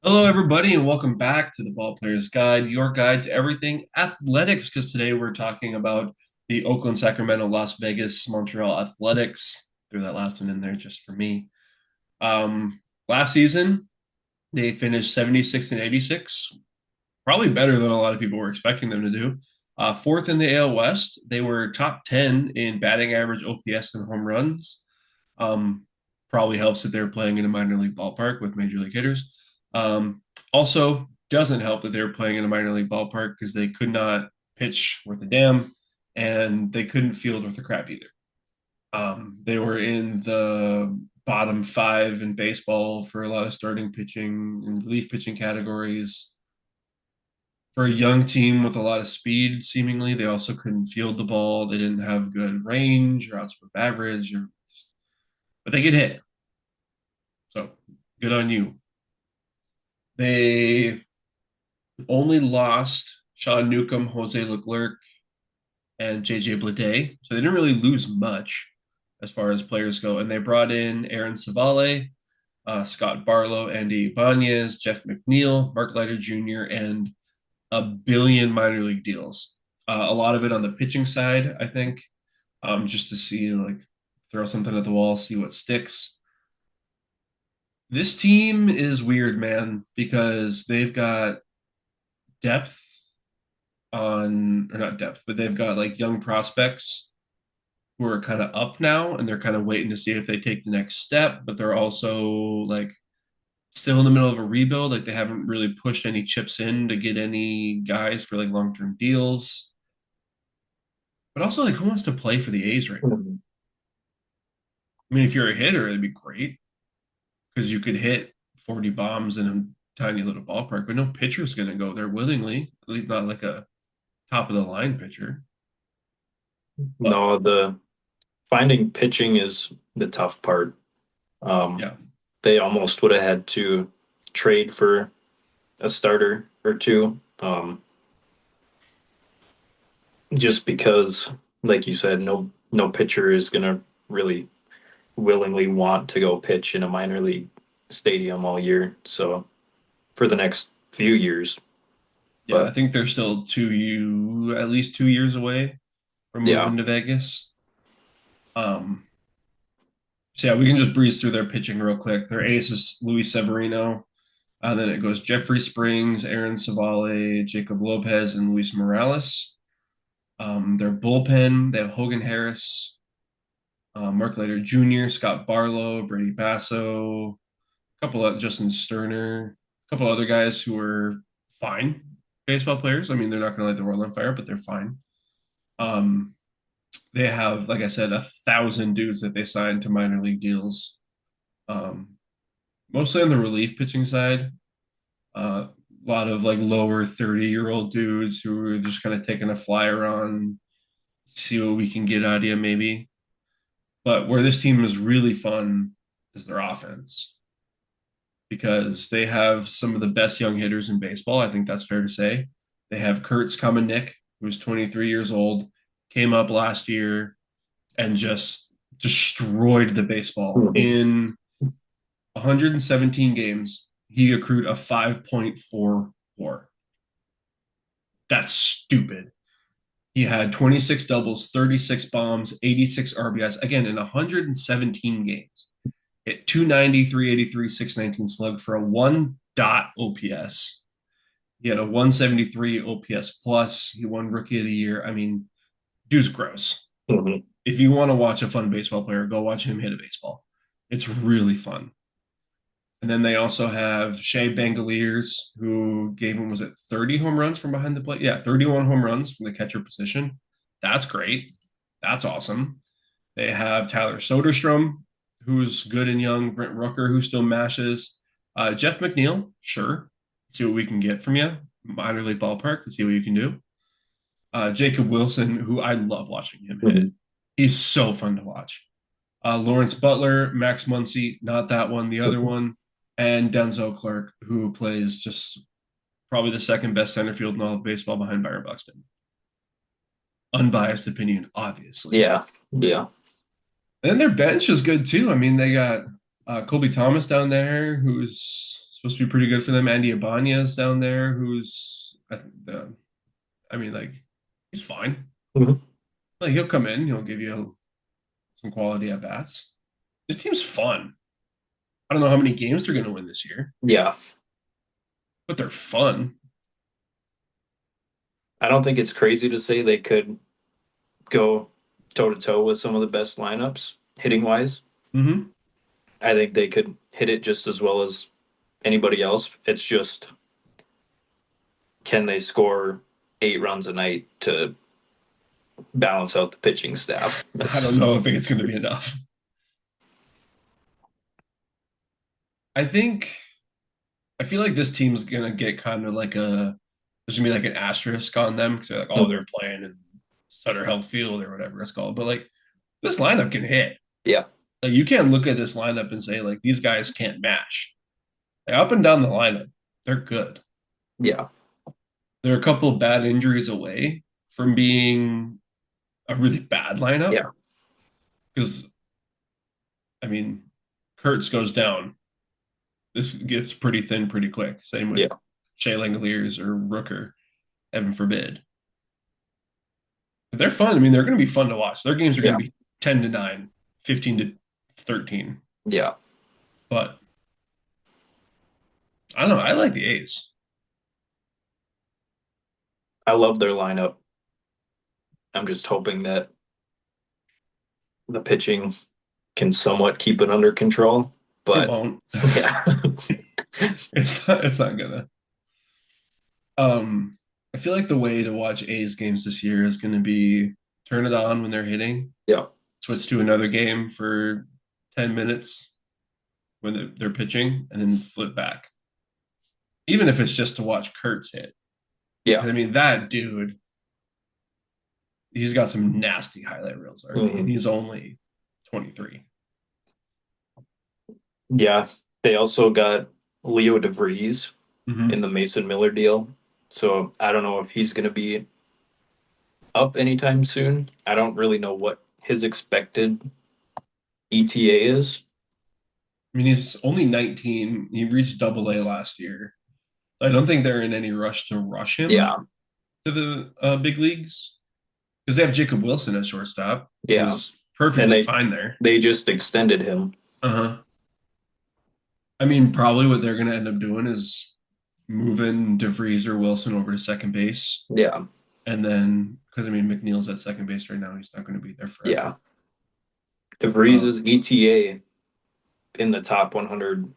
Hello, everybody, and welcome back to the Ball Players Guide, your guide to everything athletics. Because today we're talking about the Oakland, Sacramento, Las Vegas, Montreal Athletics. Threw that last one in there just for me. Last season, they finished 76 and 86, probably better than a lot of people were expecting them to do. Fourth in the AL West, they were top 10 in batting average, OPS, and home runs. Um, Probably helps that they're playing in a minor league ballpark with major league hitters. Also, doesn't help that they're playing in a minor league ballpark because they could not pitch worth a damn and they couldn't field worth a crap either. They were in the bottom five in baseball for a lot of starting pitching and relief pitching categories. For a young team with a lot of speed, seemingly, they also couldn't field the ball. They didn't have good range or outside average, but they could hit. So good on you. They only lost Sean Newcomb, Jose Leclerc, and JJ Bleday. So they didn't really lose much as far as players go. And they brought in Aaron Savale, Scott Barlow, Andy Ibanez, Jeff McNeil, Mark Leiter Jr., and a billion minor league deals. A lot of it on the pitching side, I think, just to see, like, throw something at the wall, see what sticks. This team is weird, man, because they've got depth on, or not depth, but they've got like young prospects who are kind of up now and they're kind of waiting to see if they take the next step, but they're also like still in the middle of a rebuild. Like they haven't really pushed any chips in to get any guys for like long-term deals. But also, like, who wants to play for the A's right now? Mhm. I mean, if you're a hitter, it'd be great because you could hit 40 bombs in a tiny little ballpark, but no pitcher's going to go there willingly, at least not like a top of the line pitcher. But No, the finding pitching is the tough part. Um, yeah, they almost would have had to trade for a starter or two, just because, like you said, no pitcher is gonna really willingly want to go pitch in a minor league stadium all year. So for the next few years, yeah, I but think they're still at least 2 years away from yeah, moving to Vegas. Um, so yeah, we can just breeze through their pitching real quick. Their ace is Luis Severino. Then it goes Jeffrey Springs, Aaron Savale, Jacob Lopez, and Luis Morales. Their bullpen, they have Hogan Harris, Mark Leiter Jr., Scott Barlow, Brady Basso, a couple of Justin Sterner, a couple other guys who are fine baseball players. I mean, they're not going to light the world on fire, but they're fine. Um, they have, like I said, 1,000 dudes that they signed to minor league deals, um, mostly on the relief pitching side. A lot of like lower 30-year-old dudes who are just kind of taking a flyer on, see what we can get out of you, maybe. But where this team is really fun is their offense because they have some of the best young hitters in baseball. I think that's fair to say. They have Kurtz Kamenick, who's 23 years old, came up last year and just destroyed the baseball. Mhm. In 117 games, he accrued a 5.4 WAR. That's stupid. He had 26 doubles, 36 bombs, 86 RBIs, again, in 117 games. Hit 290, 383, 619 slug for a 1 OPS. He had a 173 OPS plus. He won Rookie of the Year. I mean, dude's gross. Mhm. If you want to watch a fun baseball player, go watch him hit a baseball. It's really fun. And then they also have Shea Bangaliers, who gave him, was it 30 home runs from behind the plate? Yeah, 31 home runs from the catcher position. That's great. That's awesome. They have Tyler Soderstrom, who's good and young, Brent Rooker, who still mashes. Jeff McNeil, sure. See what we can get from you. Minor league ballpark, let's see what you can do. Jacob Wilson, who I love watching him hit. Mhm. He's so fun to watch. Lawrence Butler, Max Muncy, not that one, the other one, and Denzel Clark, who plays just probably the second best center field in all of baseball behind Byron Buxton. Unbiased opinion, obviously. Yeah, yeah. And their bench is good too. I mean, they got Colby Thomas down there, who's supposed to be pretty good for them. Andy Ibanez down there, who's I mean, like he's fine. Mhm. Like he'll come in, he'll give you some quality at bats. This team's fun. I don't know how many games they're going to win this year, Yeah. but they're fun. I don't think it's crazy to say they could go toe to toe with some of the best lineups hitting wise. Mm-hmm. I think they could hit it just as well as anybody else. It's just, can they score 8 runs a night to balance out the pitching staff? I don't know if it's going to be enough. I think I feel like this team's gonna get kind of like there's gonna be like an asterisk on them because they're like, oh, they're playing in Sutter Health Field or whatever it's called. But like this lineup can hit. Yeah. Like you can't look at this lineup and say like these guys can't mash. Like, up and down the lineup, they're good. Yeah. They're a couple of bad injuries away from being a really bad lineup. Yeah. Because I mean, Kurtz goes down. This gets pretty thin pretty quick. Same with Yeah. Shea Langoliers or Rooker, heaven forbid. But they're fun. I mean, they're going to be fun to watch. Their games are going to be 10-9, 15-13. Yeah. But I don't know. I like the A's. I love their lineup. I'm just hoping that the pitching can somewhat keep it under control. It But won't. yeah. It's not gonna. I feel like the way to watch A's games this year is going to be turn it on when they're hitting, Yeah. switch to another game for 10 minutes when they're pitching, and then flip back. Even if it's just to watch Kurtz hit. Yeah. I mean, that dude, he's got some nasty highlight reels already, and he's only 23. Yeah. They also got Leo DeVries Mhm. in the Mason Miller deal. So I don't know if he's going to be up anytime soon. I don't really know what his expected ETA is. I mean, he's only 19. He reached double A last year. I don't think they're in any rush to rush him Yeah. to the big leagues because they have Jacob Wilson at shortstop. Yeah. Who's perfectly fine there. They just extended him. Uh-huh. I mean, probably what they're going to end up doing is moving DeVries or Wilson over to second base. Yeah. And then, because I mean, McNeil's at second base right now. He's not going to be there forever. Yeah. DeVries' ETA in the top 100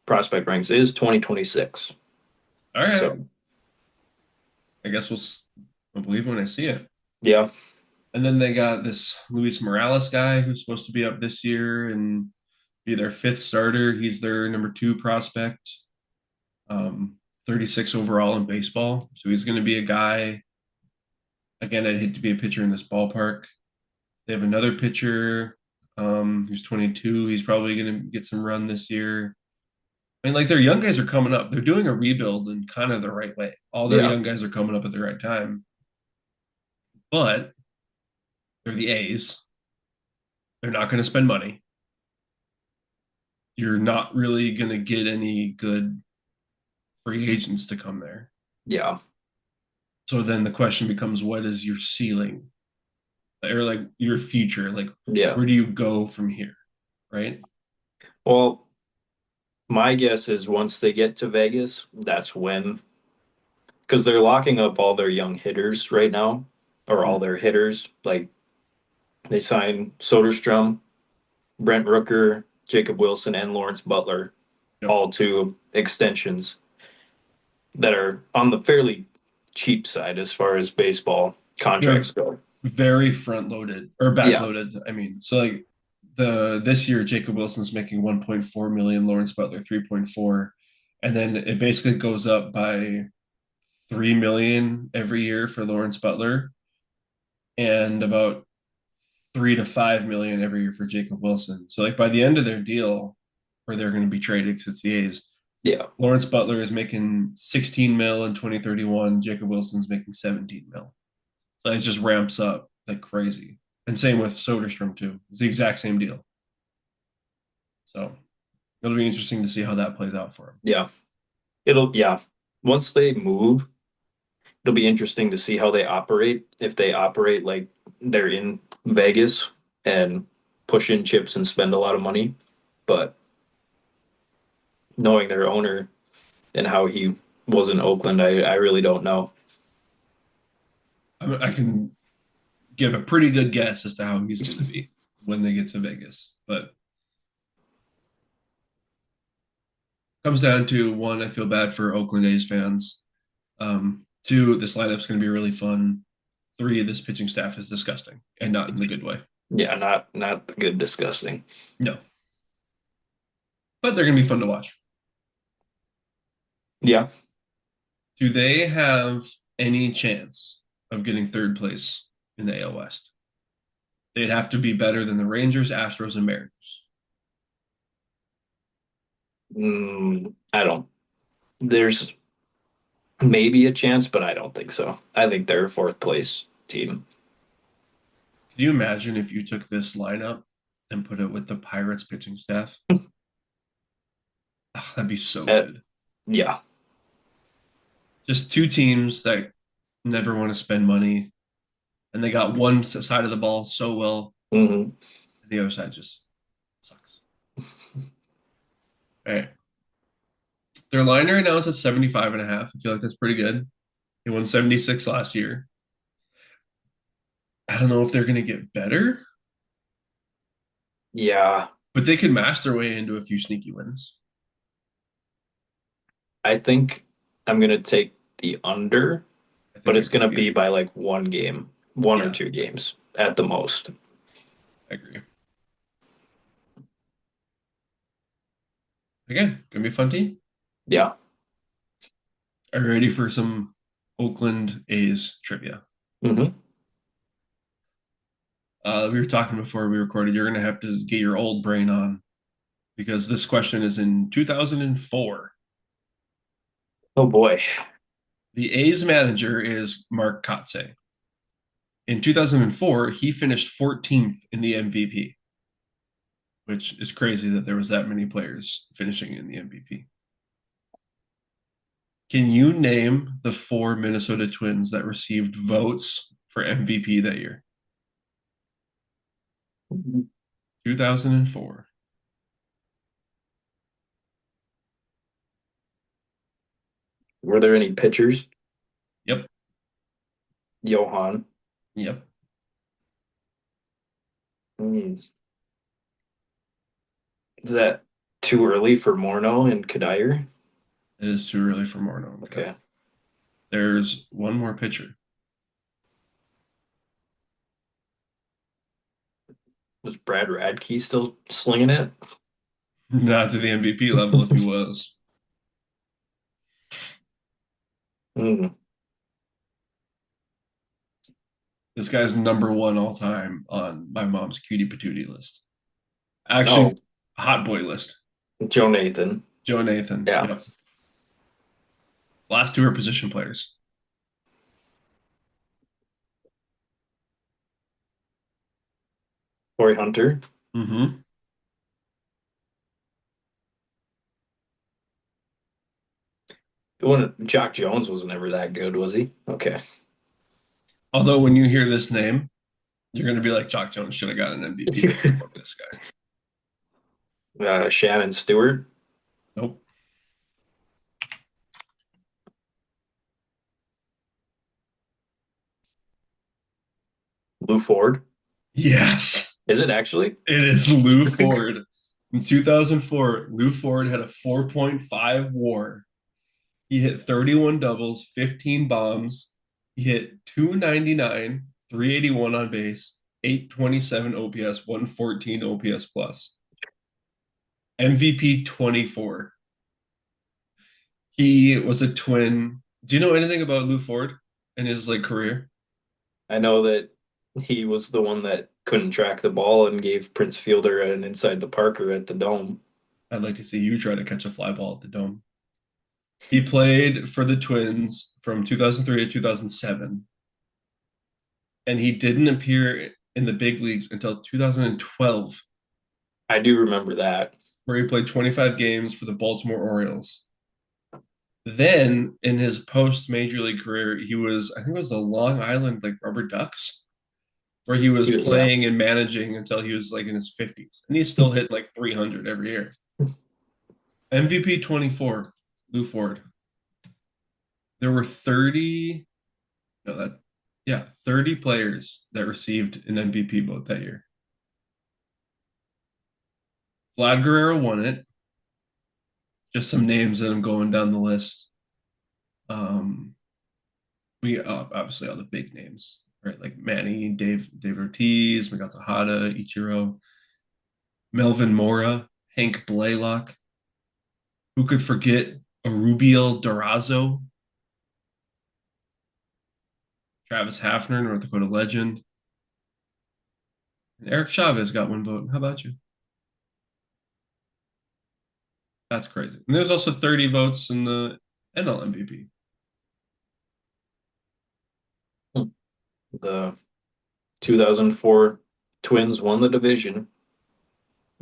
prospect ranks is 2026. All right. So, I guess we'll believe when I see it. yeah. And then they got this Luis Morales guy who's supposed to be up this year and be their fifth starter. He's their number 2 prospect, 36 overall in baseball. So he's going to be a guy. Again, I'd hate to be a pitcher in this ballpark. They have another pitcher who's 22. He's probably going to get some run this year. I mean, like their young guys are coming up. They're doing a rebuild in kind of the right way. All their young guys are coming up at the right time. But they're the A's. They're not going to spend money. You're not really going to get any good free agents to come there. Yeah. So then the question becomes, what is your ceiling? Or like your future? Like, where do you go from here? Right? Well, my guess is once they get to Vegas, that's when, because they're locking up all their young hitters right now, or all their hitters. Like they signed Soderstrom, Brent Rooker, Jacob Wilson, and Lawrence Butler, all to extensions that are on the fairly cheap side as far as baseball contracts go. Very front loaded or back loaded. I mean, so like this year Jacob Wilson's making 1.4 million, Lawrence Butler 3.4, and then it basically goes up by 3 million every year for Lawrence Butler and about 3 to 5 million every year for Jacob Wilson. So like by the end of their deal, where they're going to be traded because it's the A's. Yeah. Lawrence Butler is making 16 mil in 2031. Jacob Wilson's making 17 mil. So it just ramps up like crazy. And same with Soderstrom too. It's the exact same deal. So it'll be interesting to see how that plays out for him. Yeah. It'll, yeah. Once they move, it'll be interesting to see how they operate. If they operate like they're in Vegas and push in chips and spend a lot of money. But knowing their owner and how he was in Oakland, I really don't know. I can give a pretty good guess as to how he's going to be when they get to Vegas. But comes down to one, I feel bad for Oakland A's fans. Two, this lineup's going to be really fun. Three, this pitching staff is disgusting and not in the good way. Yeah, not the good disgusting. No, but they're going to be fun to watch. Yeah. Do they have any chance of getting third place in the AL West? They'd have to be better than the Rangers, Astros, and Mariners. I don't. There's maybe a chance, but I don't think so. I think they're a fourth place team. Can you imagine if you took this lineup and put it with the Pirates pitching staff? Oh, that'd be so Uh, good. yeah. Just two teams that never want to spend money, and they got one side of the ball so well, hmm and the other side just sucks. All right. Their line right now is at 75 and a half. I feel like that's pretty good. They won 76 last year. I don't know if they're going to get better, Yeah. but they could mash their way into a few sneaky wins. I think I'm gonna take the under, I think but I it's could gonna be. be by like one game, one or Yeah, two games at the most. I agree. Again, gonna be a fun team. Yeah. Are you ready for some Oakland A's trivia? hmm We were talking before we recorded. You're gonna have to get your old brain on because this question is in 2004. Oh boy. The A's manager is Mark Kotze. In 2004, he finished 14th in the MVP, which is crazy that there was that many players finishing in the MVP. Can you name the four Minnesota Twins that received votes for MVP that year? 2004. Were there any pitchers? Yep. Johan. Yep. Hmm. Is that too early for Morneau and Kadir? It is too early for Morneau. Okay. There's one more pitcher. Was Brad Radke still slinging it? Not to the MVP level if he was. Mm. This guy's number one all time on my mom's cutie patootie list. Oh, Actually, hot boy list. Joe Nathan. Joe Nathan. Yeah. Yep. Last two are position players. Corey Hunter. Mm-hmm. Jock Jones was never that good, was he? Okay. Although when you hear this name, you're going to be like, Jock Jones should have got an MVP over this guy. Shannon Stewart. Nope. Lou Ford. Yes, Is it actually? it is Lou Ford. In 2004, Lou Ford had a 4.5 WAR. He hit 31 doubles, 15 bombs. He hit 299, 381 on base, 827 OPS, 114 OPS plus. MVP 24. He was a twin. Do you know anything about Lou Ford and his like career? I know that he was the one that couldn't track the ball and gave Prince Fielder an inside the Parker at the Dome. I'd like to see you try to catch a fly ball at the Dome. He played for the Twins from 2003 to 2007, and he didn't appear in the big leagues until 2012, I do remember that. where he played 25 games for the Baltimore Orioles. Then in his post major league career, he was, I think it was the Long Island like Rubber Ducks, where he was Yeah. playing and managing until he was like in his 50s. And he still hit like 300 every year. MVP 24, Lou Ford. There were 30, no, that, yeah, 30 players that received an MVP vote that year. Vlad Guerrero won it. Just some names that I'm going down the list. Um, we obviously all the big names, right? Like Manny, Dave Ortiz, Miguel Tejada, Ichiro, Melvin Mora, Hank Blaylock. Who could forget Arubiel Durazo, Travis Hafner, North Dakota legend, and Eric Chavez got one vote. How about you? That's crazy. And there's also 30 votes in the NL MVP. The 2004 Twins won the division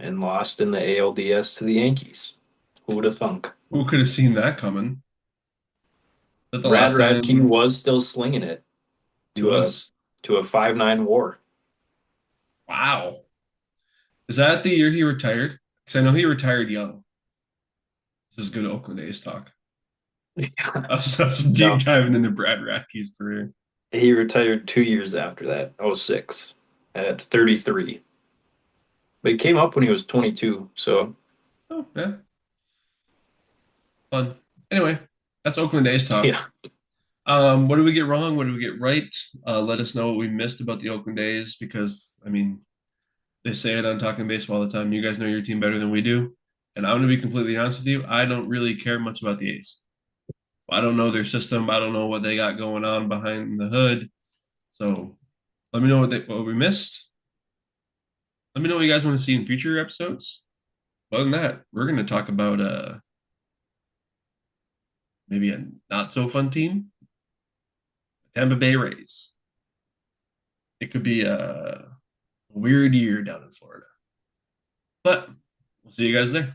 and lost in the ALDS to the Yankees. Who would have thunk? Who could have seen that coming? That the Brad last Radke time was still slinging it he to a was. 5.9 WAR. Wow. Is that the year he retired? Because I know he retired young. This is good Oakland A's talk. I was deep No, diving into Brad Radke's career. he retired 2 years after that, '06, at 33. But he came up when he was 22. So Oh, yeah. Fun. Anyway, that's Oakland A's talk. yeah, What did we get wrong? What did we get right? Let us know what we missed about the Oakland A's because, I mean, they say it on Talking Baseball all the time. You guys know your team better than we do. And I'm going to be completely honest with you. I don't really care much about the A's. I don't know their system. I don't know what they got going on behind the hood. So let me know what we missed. Let me know what you guys want to see in future episodes. Other than that, we're going to talk about maybe a not so fun team, Tampa Bay Rays. It could be a weird year down in Florida. But we'll see you guys there.